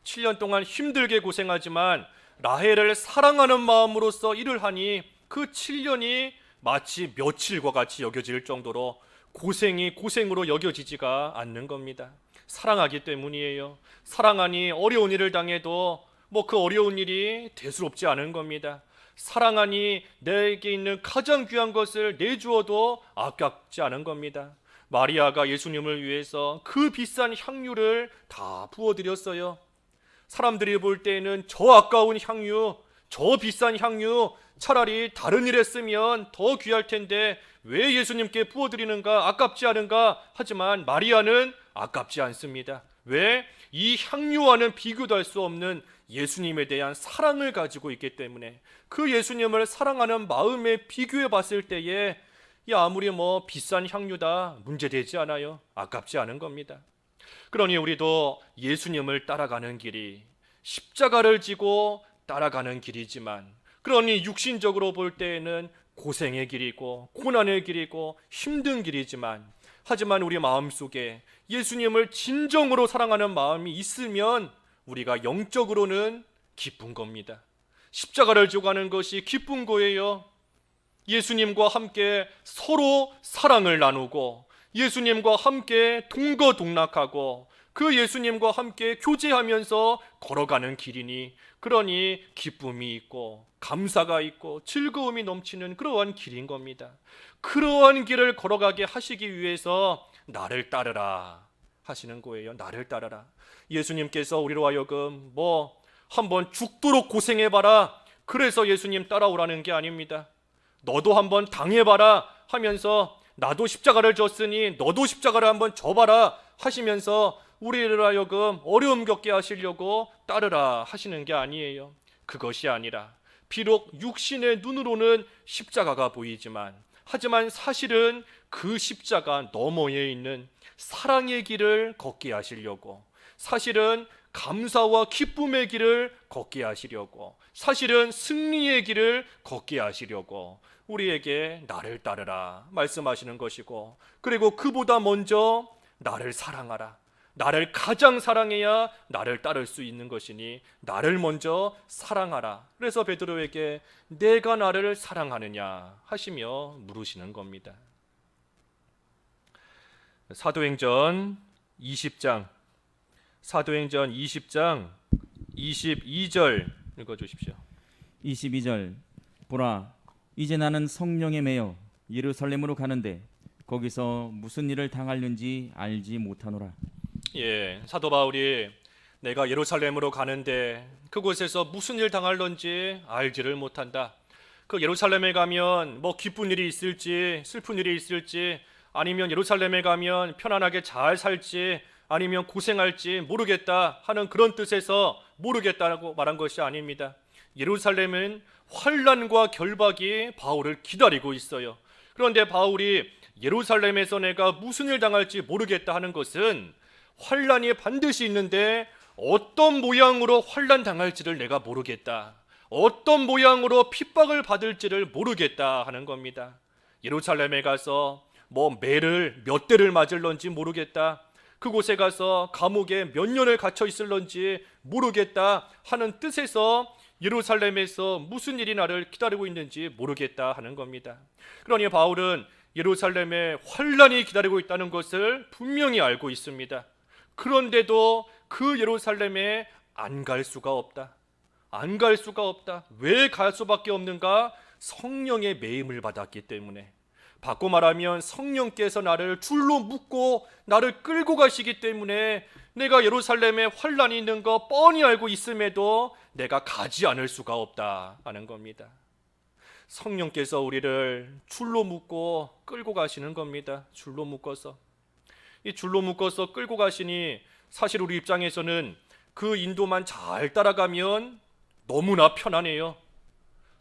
7년 동안 힘들게 고생하지만 라헬을 사랑하는 마음으로서 일을 하니 그 7년이 마치 며칠과 같이 여겨질 정도로 고생이 고생으로 여겨지지가 않는 겁니다. 사랑하기 때문이에요. 사랑하니 어려운 일을 당해도 뭐 그 어려운 일이 대수롭지 않은 겁니다. 사랑하니 내게 있는 가장 귀한 것을 내주어도 아깝지 않은 겁니다. 마리아가 예수님을 위해서 그 비싼 향유를 다 부어드렸어요. 사람들이 볼 때에는 저 아까운 향유, 저 비싼 향유 차라리 다른 일 했으면 더 귀할 텐데 왜 예수님께 부어드리는가, 아깝지 않은가? 하지만 마리아는 아깝지 않습니다. 왜? 이 향유와는 비교도 할 수 없는 예수님에 대한 사랑을 가지고 있기 때문에 그 예수님을 사랑하는 마음에 비교해 봤을 때에 아무리 뭐 비싼 향유다 문제되지 않아요. 아깝지 않은 겁니다. 그러니 우리도 예수님을 따라가는 길이 십자가를 지고 따라가는 길이지만 그러니 육신적으로 볼 때에는 고생의 길이고 고난의 길이고 힘든 길이지만 하지만 우리 마음속에 예수님을 진정으로 사랑하는 마음이 있으면 우리가 영적으로는 기쁜 겁니다. 십자가를 지고 가는 것이 기쁜 거예요. 예수님과 함께 서로 사랑을 나누고 예수님과 함께 동거동락하고 그 예수님과 함께 교제하면서 걸어가는 길이니 그러니 기쁨이 있고 감사가 있고 즐거움이 넘치는 그러한 길인 겁니다. 그러한 길을 걸어가게 하시기 위해서 나를 따르라 하시는 거예요. 나를 따르라. 예수님께서 우리로 하여금 뭐 한번 죽도록 고생해봐라 그래서 예수님 따라오라는 게 아닙니다. 너도 한번 당해봐라 하면서 나도 십자가를 졌으니 너도 십자가를 한번 져봐라 하시면서 우리를 하여금 어려움 겪게 하시려고 따르라 하시는 게 아니에요. 그것이 아니라 비록 육신의 눈으로는 십자가가 보이지만 하지만 사실은 그 십자가 너머에 있는 사랑의 길을 걷게 하시려고 사실은 감사와 기쁨의 길을 걷게 하시려고 사실은 승리의 길을 걷게 하시려고 우리에게 나를 따르라 말씀하시는 것이고 그리고 그보다 먼저 나를 사랑하라 나를 가장 사랑해야 나를 따를 수 있는 것이니 나를 먼저 사랑하라. 그래서 베드로에게 내가 나를 사랑하느냐 하시며 물으시는 겁니다. 사도행전 20장 22절 읽어주십시오. 22절 보라 이제 나는 성령에 매여 예루살렘으로 가는데 거기서 무슨 일을 당하려는지 알지 못하노라. 예, 사도 바울이 내가 예루살렘으로 가는데 그곳에서 무슨 일 당할런지 알지를 못한다. 그 예루살렘에 가면 뭐 기쁜 일이 있을지 슬픈 일이 있을지, 아니면 예루살렘에 가면 편안하게 잘 살지 아니면 고생할지 모르겠다 하는 그런 뜻에서 모르겠다고 말한 것이 아닙니다. 예루살렘은 환난과 결박이 바울을 기다리고 있어요. 그런데 바울이 예루살렘에서 내가 무슨 일 당할지 모르겠다 하는 것은 환난이 반드시 있는데 어떤 모양으로 환난 당할지를 내가 모르겠다, 어떤 모양으로 핍박을 받을지를 모르겠다 하는 겁니다. 예루살렘에 가서 뭐 매를 몇 대를 맞을런지 모르겠다, 그곳에 가서 감옥에 몇 년을 갇혀 있을런지 모르겠다 하는 뜻에서 예루살렘에서 무슨 일이 나를 기다리고 있는지 모르겠다 하는 겁니다. 그러니 바울은 예루살렘에 환난이 기다리고 있다는 것을 분명히 알고 있습니다. 그런데도 그 예루살렘에 안 갈 수가 없다. 안 갈 수가 없다. 왜 갈 수밖에 없는가? 성령의 매임을 받았기 때문에. 바꿔 말하면 성령께서 나를 줄로 묶고 나를 끌고 가시기 때문에 내가 예루살렘에 환난이 있는 거 뻔히 알고 있음에도 내가 가지 않을 수가 없다 하는 겁니다. 성령께서 우리를 줄로 묶고 끌고 가시는 겁니다. 줄로 묶어서. 이 줄로 묶어서 끌고 가시니 사실 우리 입장에서는 그 인도만 잘 따라가면 너무나 편안해요.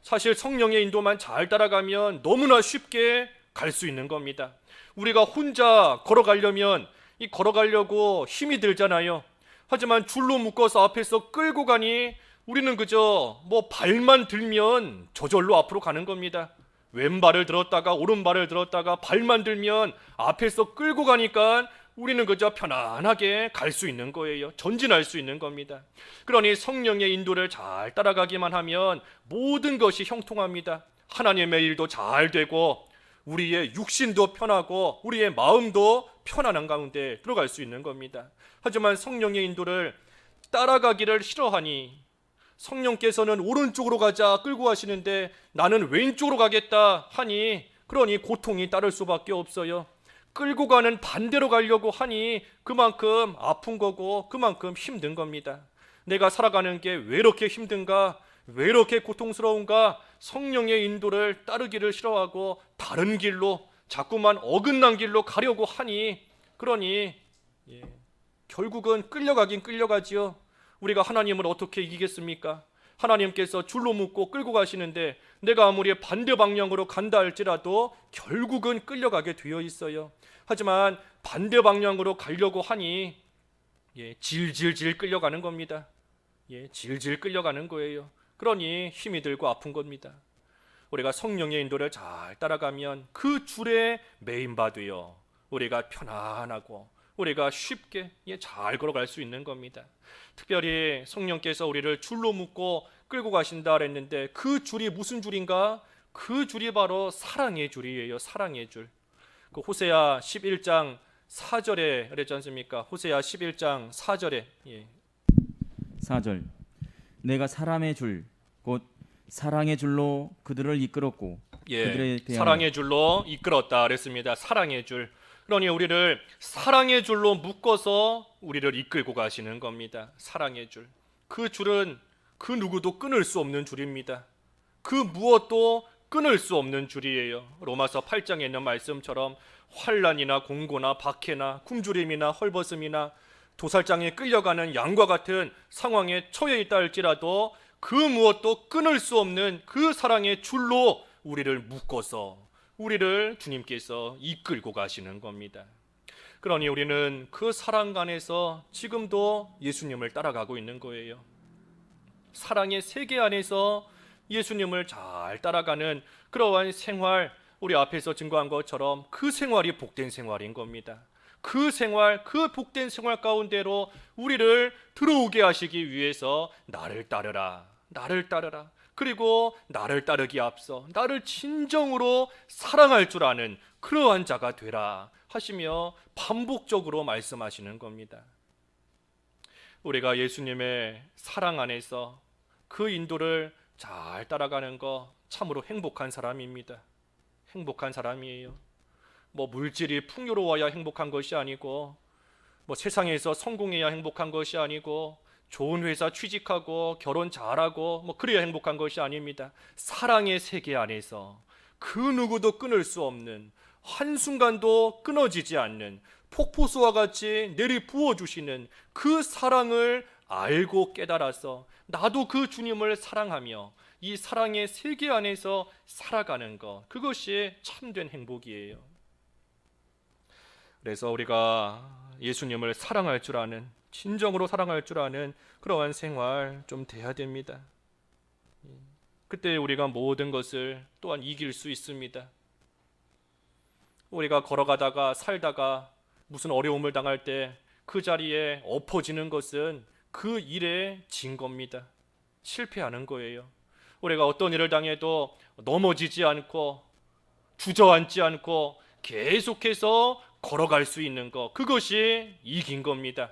사실 성령의 인도만 잘 따라가면 너무나 쉽게 갈 수 있는 겁니다. 우리가 혼자 걸어가려면 걸어가려고 힘이 들잖아요. 하지만 줄로 묶어서 앞에서 끌고 가니 우리는 그저 뭐 발만 들면 저절로 앞으로 가는 겁니다. 왼발을 들었다가 오른발을 들었다가 발만 들면 앞에서 끌고 가니까 우리는 그저 편안하게 갈 수 있는 거예요. 전진할 수 있는 겁니다. 그러니 성령의 인도를 잘 따라가기만 하면 모든 것이 형통합니다. 하나님의 일도 잘 되고 우리의 육신도 편하고 우리의 마음도 편안한 가운데 들어갈 수 있는 겁니다. 하지만 성령의 인도를 따라가기를 싫어하니, 성령께서는 오른쪽으로 가자 끌고 가시는데 나는 왼쪽으로 가겠다 하니, 그러니 고통이 따를 수밖에 없어요. 끌고 가는 반대로 가려고 하니 그만큼 아픈 거고 그만큼 힘든 겁니다. 내가 살아가는 게 왜 이렇게 힘든가, 왜 이렇게 고통스러운가? 성령의 인도를 따르기를 싫어하고 다른 길로, 자꾸만 어긋난 길로 가려고 하니, 그러니 결국은 끌려가긴 끌려가지요. 우리가 하나님을 어떻게 이기겠습니까? 하나님께서 줄로 묶고 끌고 가시는데 내가 아무리 반대 방향으로 간다 할지라도 결국은 끌려가게 되어 있어요. 하지만 반대 방향으로 가려고 하니 질질질 끌려가는 겁니다. 질질 끌려가는 거예요. 그러니 힘이 들고 아픈 겁니다. 우리가 성령의 인도를 잘 따라가면 그 줄에 매임바 되어 우리가 편안하고 우리가 쉽게 잘 걸어갈 수 있는 겁니다. 특별히 성령께서 우리를 줄로 묶고 끌고 가신다 그랬는데 그 줄이 무슨 줄인가? 그 줄이 바로 사랑의 줄이에요. 사랑의 줄. 그 호세아 11장 4절에 그랬지 않습니까? 호세아 11장 4절에 4절 내가 사람의 줄 곧 사랑의 줄로 그들을 이끌었고 그들에 대하여 사랑의 줄로 이끌었다 그랬습니다. 사랑의 줄. 그러니 우리를 사랑의 줄로 묶어서 우리를 이끌고 가시는 겁니다. 사랑의 줄. 그 줄은 그 누구도 끊을 수 없는 줄입니다. 그 무엇도 끊을 수 없는 줄이에요. 로마서 8장에 있는 말씀처럼 환난이나 공고나 박해나 굶주림이나 헐벗음이나 도살장에 끌려가는 양과 같은 상황에 처해 있다 할지라도 그 무엇도 끊을 수 없는 그 사랑의 줄로 우리를 묶어서 우리를 주님께서 이끌고 가시는 겁니다. 그러니 우리는 그 사랑 안에서 지금도 예수님을 따라가고 있는 거예요. 사랑의 세계 안에서 예수님을 잘 따라가는 그러한 생활, 우리 앞에서 증거한 것처럼 그 생활이 복된 생활인 겁니다. 그 생활, 그 복된 생활 가운데로 우리를 들어오게 하시기 위해서 나를 따르라, 나를 따르라. 그리고 나를 따르기 앞서 나를 진정으로 사랑할 줄 아는 그러한 자가 되라 하시며 반복적으로 말씀하시는 겁니다. 우리가 예수님의 사랑 안에서 그 인도를 잘 따라가는 거 참으로 행복한 사람입니다. 행복한 사람이에요. 뭐 물질이 풍요로워야 행복한 것이 아니고, 뭐 세상에서 성공해야 행복한 것이 아니고, 좋은 회사 취직하고 결혼 잘하고 뭐 그래야 행복한 것이 아닙니다. 사랑의 세계 안에서 그 누구도 끊을 수 없는, 한순간도 끊어지지 않는 폭포수와 같이 내리 부어주시는 그 사랑을 알고 깨달아서 나도 그 주님을 사랑하며 이 사랑의 세계 안에서 살아가는 것, 그것이 참된 행복이에요. 그래서 우리가 예수님을 사랑할 줄 아는, 진정으로 사랑할 줄 아는 그러한 생활 좀 돼야 됩니다. 그때 우리가 모든 것을 또한 이길 수 있습니다. 우리가 걸어가다가 살다가 무슨 어려움을 당할 때 그 자리에 엎어지는 것은 그 일에 진 겁니다. 실패하는 거예요. 우리가 어떤 일을 당해도 넘어지지 않고 주저앉지 않고 계속해서 걸어갈 수 있는 것, 그것이 이긴 겁니다.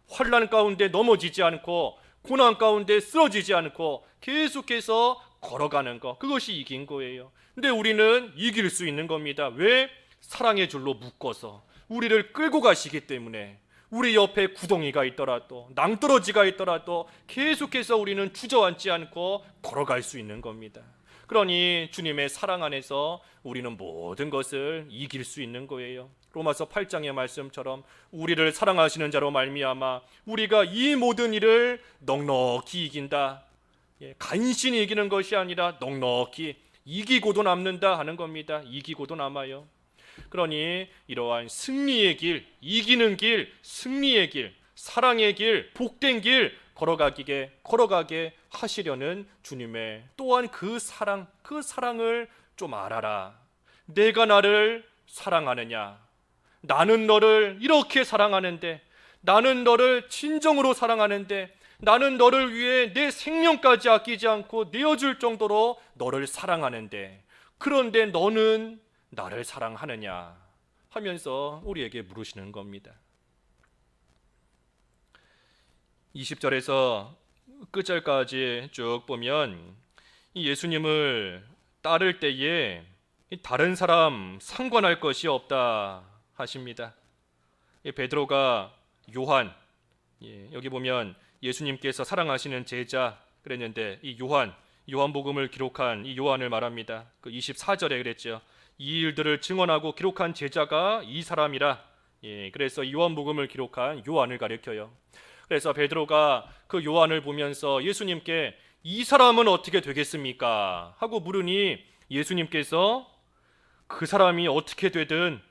환난 가운데 넘어지지 않고 고난 가운데 쓰러지지 않고 계속해서 걸어가는 것, 그것이 이긴 거예요. 근데 우리는 이길 수 있는 겁니다. 왜? 사랑의 줄로 묶어서 우리를 끌고 가시기 때문에. 우리 옆에 구덩이가 있더라도 낭떠러지가 있더라도 계속해서 우리는 주저앉지 않고 걸어갈 수 있는 겁니다. 그러니 주님의 사랑 안에서 우리는 모든 것을 이길 수 있는 거예요. 로마서 8장의 말씀처럼 우리를 사랑하시는 자로 말미암아 우리가 이 모든 일을 넉넉히 이긴다. 간신히 이기는 것이 아니라 넉넉히 이기고도 남는다 하는 겁니다. 이기고도 남아요. 그러니 이러한 승리의 길, 이기는 길, 승리의 길, 사랑의 길, 복된 길 걸어가게 하시려는 주님의 또한 그 사랑을 좀 알아라. 내가 나를 사랑하느냐? 나는 너를 이렇게 사랑하는데, 나는 너를 진정으로 사랑하는데, 나는 너를 위해 내 생명까지 아끼지 않고 내어줄 정도로 너를 사랑하는데, 그런데 너는 나를 사랑하느냐 하면서 우리에게 물으시는 겁니다. 20절에서 끝절까지 쭉 보면 이 예수님을 따를 때에 다른 사람 상관할 것이 없다 하십니다. 베드로가 요한, 여기 보면 예수님께서 사랑하시는 제자 그랬는데 이 요한복음을 기록한 이 요한을 말합니다. 그 24절에 그랬죠. 이 일들을 증언하고 기록한 제자가 이 사람이라. 그래서 요한복음을 기록한 요한을 가리켜요. 그래서 베드로가 그 요한을 보면서 예수님께 이 사람은 어떻게 되겠습니까? 하고 물으니 예수님께서 그 사람이 어떻게 되든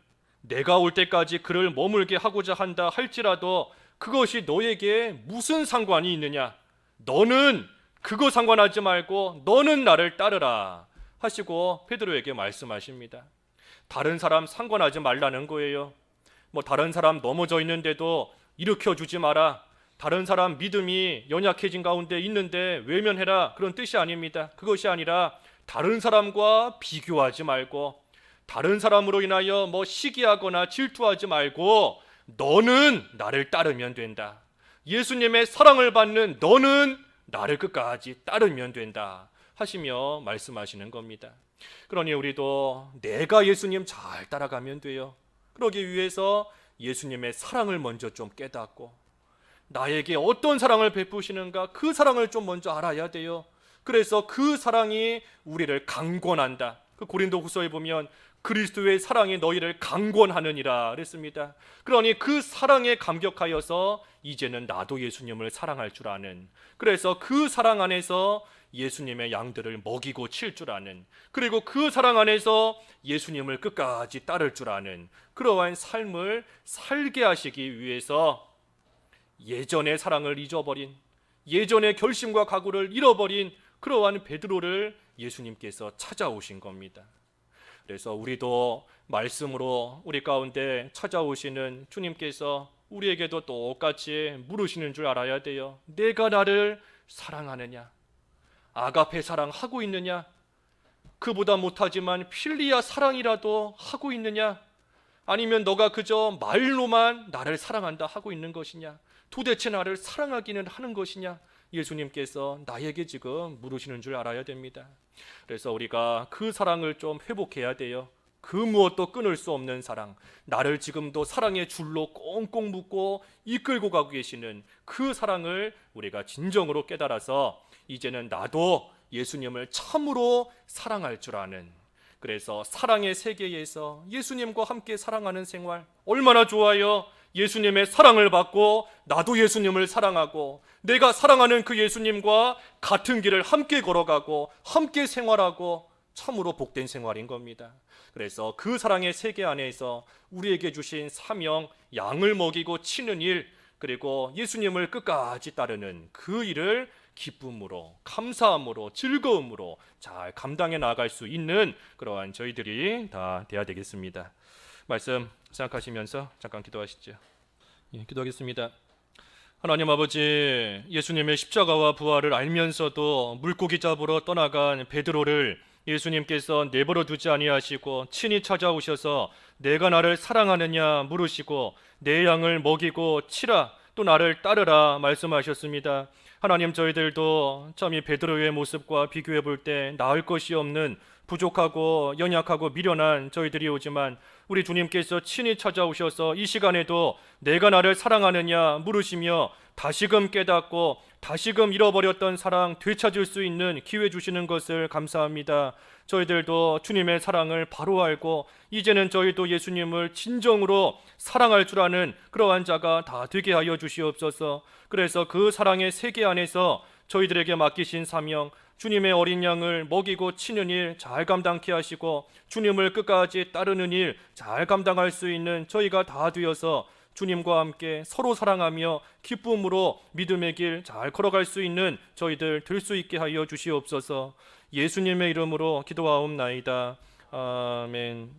내가 올 때까지 그를 머물게 하고자 한다 할지라도 그것이 너에게 무슨 상관이 있느냐? 너는 그거 상관하지 말고 너는 나를 따르라 하시고 베드로에게 말씀하십니다. 다른 사람 상관하지 말라는 거예요. 뭐 다른 사람 넘어져 있는데도 일으켜주지 마라. 다른 사람 믿음이 연약해진 가운데 있는데 외면해라. 그런 뜻이 아닙니다. 그것이 아니라 다른 사람과 비교하지 말고 다른 사람으로 인하여 뭐 시기하거나 질투하지 말고 너는 나를 따르면 된다. 예수님의 사랑을 받는 너는 나를 끝까지 따르면 된다 하시며 말씀하시는 겁니다. 그러니 우리도 내가 예수님 잘 따라가면 돼요. 그러기 위해서 예수님의 사랑을 먼저 좀 깨닫고 나에게 어떤 사랑을 베푸시는가 그 사랑을 좀 먼저 알아야 돼요. 그래서 그 사랑이 우리를 강권한다. 그 고린도후서에 보면 그리스도의 사랑이 너희를 강권하느니라 그랬습니다. 그러니 그 사랑에 감격하여서 이제는 나도 예수님을 사랑할 줄 아는, 그래서 그 사랑 안에서 예수님의 양들을 먹이고 칠 줄 아는, 그리고 그 사랑 안에서 예수님을 끝까지 따를 줄 아는 그러한 삶을 살게 하시기 위해서 예전의 사랑을 잊어버린, 예전의 결심과 각오를 잃어버린 그러한 베드로를 예수님께서 찾아오신 겁니다. 그래서 우리도 말씀으로 우리 가운데 찾아오시는 주님께서 우리에게도 똑같이 물으시는 줄 알아야 돼요. 내가 나를 사랑하느냐? 아가페 사랑하고 있느냐? 그보다 못하지만 필리아 사랑이라도 하고 있느냐? 아니면 너가 그저 말로만 나를 사랑한다 하고 있는 것이냐? 도대체 나를 사랑하기는 하는 것이냐? 예수님께서 나에게 지금 물으시는 줄 알아야 됩니다. 그래서 우리가 그 사랑을 좀 회복해야 돼요. 그 무엇도 끊을 수 없는 사랑, 나를 지금도 사랑의 줄로 꽁꽁 묶고 이끌고 가고 계시는 그 사랑을 우리가 진정으로 깨달아서 이제는 나도 예수님을 참으로 사랑할 줄 아는, 그래서 사랑의 세계에서 예수님과 함께 사랑하는 생활 얼마나 좋아요. 예수님의 사랑을 받고 나도 예수님을 사랑하고 내가 사랑하는 그 예수님과 같은 길을 함께 걸어가고 함께 생활하고 참으로 복된 생활인 겁니다. 그래서 그 사랑의 세계 안에서 우리에게 주신 사명, 양을 먹이고 치는 일, 그리고 예수님을 끝까지 따르는 그 일을 기쁨으로, 감사함으로, 즐거움으로 잘 감당해 나갈 수 있는 그러한 저희들이 다 돼야 되겠습니다. 말씀 생각하시면서 잠깐 기도하시죠. 기도하겠습니다. 하나님 아버지, 예수님의 십자가와 부활을 알면서도 물고기 잡으러 떠나간 베드로를 예수님께서 내버려 두지 아니하시고 친히 찾아오셔서 내가 나를 사랑하느냐 물으시고 내 양을 먹이고 치라, 또 나를 따르라 말씀하셨습니다. 하나님, 저희들도 참 이 베드로의 모습과 비교해 볼 때 나을 것이 없는 부족하고 연약하고 미련한 저희들이 오지만 우리 주님께서 친히 찾아오셔서 이 시간에도 내가 나를 사랑하느냐 물으시며 다시금 깨닫고 다시금 잃어버렸던 사랑 되찾을 수 있는 기회 주시는 것을 감사합니다. 저희들도 주님의 사랑을 바로 알고 이제는 저희도 예수님을 진정으로 사랑할 줄 아는 그러한 자가 다 되게 하여 주시옵소서. 그래서 그 사랑의 세계 안에서 저희들에게 맡기신 사명, 주님의 어린 양을 먹이고 치는 일 잘 감당케 하시고 주님을 끝까지 따르는 일 잘 감당할 수 있는 저희가 다 되어서 주님과 함께 서로 사랑하며 기쁨으로 믿음의 길 잘 걸어갈 수 있는 저희들 될 수 있게 하여 주시옵소서. 예수님의 이름으로 기도하옵나이다. 아멘.